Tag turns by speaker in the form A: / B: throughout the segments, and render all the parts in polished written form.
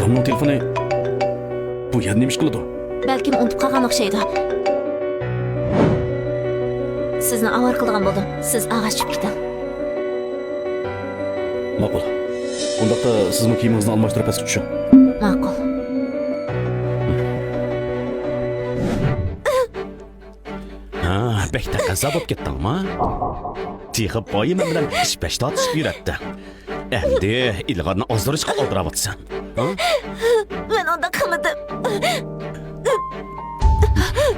A: Onamning telefoni bu yerda nima ish qiladi?
B: Balkim unutib qolgan o'xshaydi. Sizni avar qilgan bo'ldim. Siz og'ash tushib keting.
A: Ma'qul. Undaqda sizmi kiyimingizni almashtirib pastga tushing.
B: Ma'qul.
C: Bekda qaza bo'lib ketdingmi? Tixib boyim bilan ish-bash tortishib yuratdi. Endi ilg'orni ozdirishga oldiryapsan.
B: Men unda qilmadim.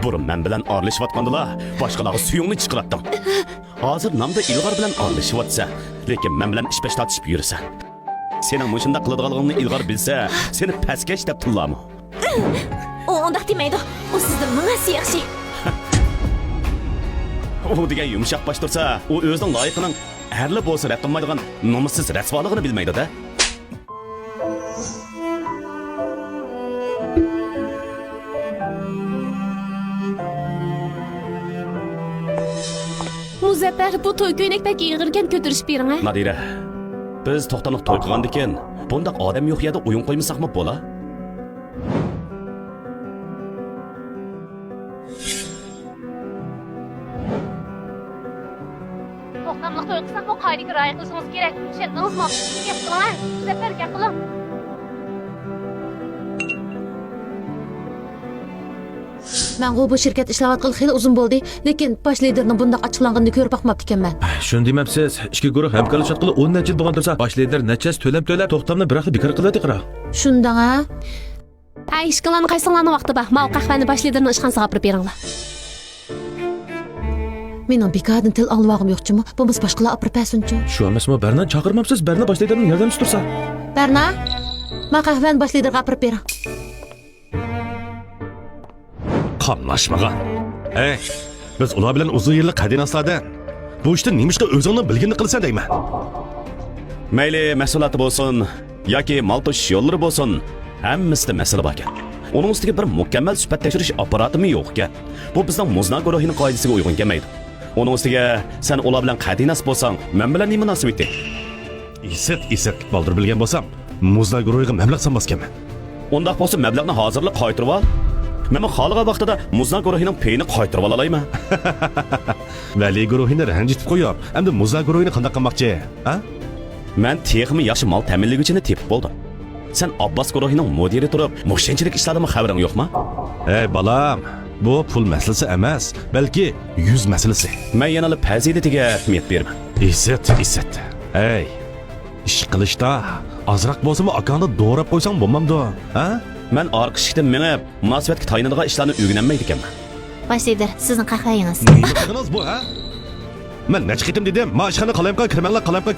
C: Burun men bilan orlashayotgandilar, boshqalarga suyungni chiqaratdim. Hozir namda ilg'or bilan orlashyapsa, lekin men bilan ish-bash tortishib yurasan. Sening mushunda qiladiganligingni ilg'or bilsa, seni pastkash deb tillarmi?
B: U undaq demaydi. U sizdan mingasi yaxshi.
C: U degan yumshoq bosh tursa, u o'zining loyiqining әрli bo'lsa rad qilmaydigan nomussiz rasvoligini bilmaydi-da.
D: Muzaffar, bu to'y ko'ynakdek yig'irgan ko'tirish bering.
C: Nadira, biz to'xtanoq to'y qilgandikan, bundaq odam yo'q yerda o'yin qo'ymasaqmi bo'la?
D: To'xtamliq to'y qilsak, bu qoidaga rioya qilishingiz kerak. Tushundingizmi? Gap qiling. Muzaffar, gap qiling.
B: Men bu shirkat ishlayotgan xeyli uzun bo'ldi, lekin bosh liderning bundoq ochiqlanganini ko'rib boqmabdi ekanman.
E: Shuni demabsiz, ikki guruh hamkorlashayotganda 10 necha yil bo'lgan tursa, bosh lider nechasi to'lab to'xtamni biroqda bekor qiladi qira.
B: Shundan ha?
D: Ay, ishqilani qaysilarning vaqti bor. Mal qahvani bosh liderning ishxonasiga olib beringlar.
B: Mening bekordan til olvog'im yo'qchimi? Bo'lmasa boshqalar olib bersinchi.
E: Shu emasmi? Barna chaqirmabsiz, Barna bosh liderning yordamchisi tursa.
B: Barna, men qahvani bosh liderga olib bering.
F: Qamlashmagan. Biz ular bilan uzun yillik qadinaslardan. Bu ishda nimishqa o'zingni bilganini qilsan deyman.
C: Mayli mas'uliyati bo'lsin yoki mal to'shish yo'llari bo'lsin, hammasida masala bor ekan. Uning ustiga bir mukammal sifat tekshirish apparatimi yo'q ekan. Bu bizning Muzna guruhining qoidasiga uyg'un kelmaydi. Uning ustiga sen ular bilan qadinas bo'lsang, men bilan nima munosabati?
F: Isit boldir bilgan bo'lsam, Muzna guruhiga mablag' sanmaskanman.
C: Undaq bo'lsa mablag'ni hozirlik qaytirib ol. Men xohlagan vaqtida Muzna guruhining payini qaytirib olalayman.
F: Vali guruhini ranjitib qo'yib, endi Muzna guruhini qanday qilmoqchi? Ha?
C: Men texmi yaxshi mal ta'minlaguchini tepib bo'ldim. Sen Abbas guruhining mudiri turib, mushtinchilik ishlarida xabaring yo'qmi?
F: Balam, bu pul masalasi emas, balki yuz masalasi.
C: Men yana fazilatiga ahamiyat berman.
F: Isit. Ish qilishda azroq bo'lsa-mu akani do'rab qo'ysang bo'lmamdi, ha?
C: Men orqishikdan menib, munosabatga tayinadigan ishlarni o'rganmaydi ekanman.
B: Bosh lider, sizning qahvangiz.
F: Nima qilganingiz bu, ha? Men necha qitim dedim, mashqani qalamga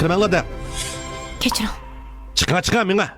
F: kirmanglar deb.
B: Kechiring.
F: Chiqing menga.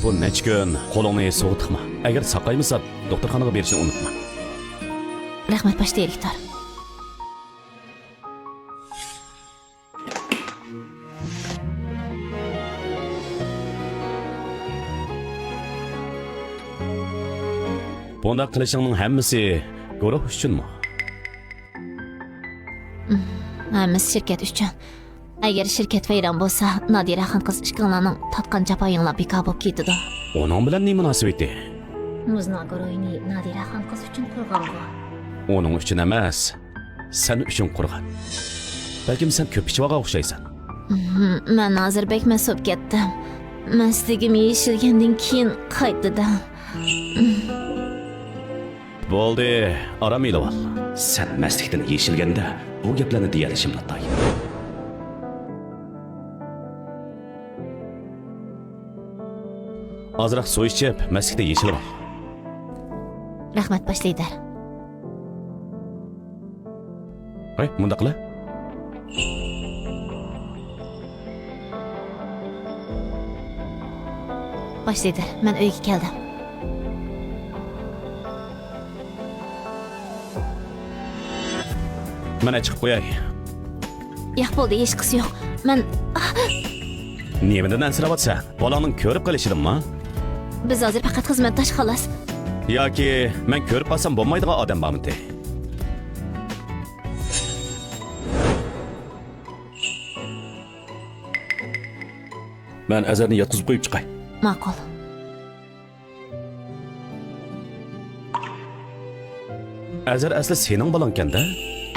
C: Bu necha kun qo'lingni sug'itma. Agar saqaymasa, doktorxonaga berishni unutma.
B: Rahmat bosh direktor.
C: Bunda qilishingning hammasi guruh uchunmi?
B: Hammasi shirkat uchun. Agar shirkat vayron bo'lsa, Nadira xon qiz ishqillarning tatqan japoyinglar bekor bo'lib ketadi.
C: Uning bilan nima munosabati?
B: Muzna guruhini Nadira xon qiz uchun qurgan bu.
C: Uning uchun emas, sen uchun qurgan. Balkim sen ko'p ichvaga o'xshaysan.
B: Men hozir bek mas'ul ketdim. Masligim yeshilgandan keyin qaytdim.
C: Bo'ldi, aramiyla ol. Sen maslikdan yeshilganda bu gaplarni deyalishim notoy. Azroq suv ichib, maslikda yeshilib ol.
B: Rahmat bosh lider.
C: Bunda qila.
B: Bosh lider, men uyga keldim.
C: Mana chiqib qo'yay.
B: Yo'q bo'ldi, hech qisi yo'q. Men
C: Nimadan ansiravatsan? Bolangning ko'rib qolishidanmi?
B: biz hozir faqat xizmatdosh xolos.
C: Yoki men ko'rib qolsam bo'lmaydigan odam bormi?
A: Men Azarni yotqizib qo'yib chiqay.
B: Ma'qul.
C: Azar asli sening bolang-kanda?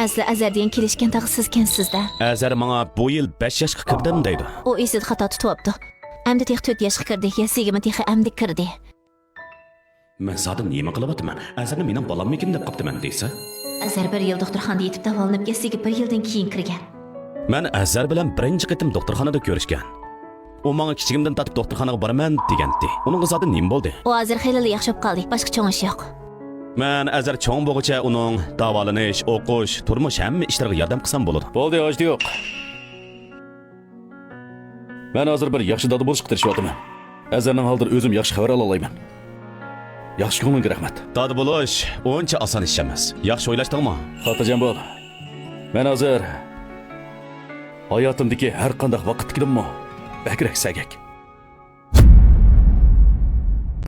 B: Asli Azar degan kelishgan tag'i siz kensiz-da.
C: Azar menga bu yil 5 yoshga kirdim deydi.
B: U esida xato tutyapti. Endi tex 4 yoshga kirdi, yasigimi tex endi kirdi.
C: Men sodim nima qilyapman? Azarni mening bolammikin deb qoptiman deysa?
B: Azar 1 yil doktorxonada yetib davolanib, yasigi 1 yildan keyin kirgan.
C: Men Azar bilan birinchi qitim doktorxonada ko'rishgan. U menga kichigimdan tatib doktorxonaga boraman degandi. Uning zoti nima bo'ldi?
B: U hozir xeyli yaxshi bo'lib qoldi. Boshqa cho'ng ish yo'q.
C: Men Azar cho'ng bo'g'icha uning davolanish, o'qish, turmush hamma ishlariga yordam qilsam bo'ladi.
A: Bo'ldi, hojat yo'q. Men hozir bir yaxshi dada bo'lishga tirishyapman. Azarning holidan o'zim yaxshi xabar ola olmayman. Yaxshi ko'ngilga rahmat.
C: Dada bo'lish uncha oson ish emas. Yaxshi o'ylashdingmi?
A: Xotirjam bo'l. Men hozir hayotimdagi har qanday vaqtdagimmi? Bakrak sagak.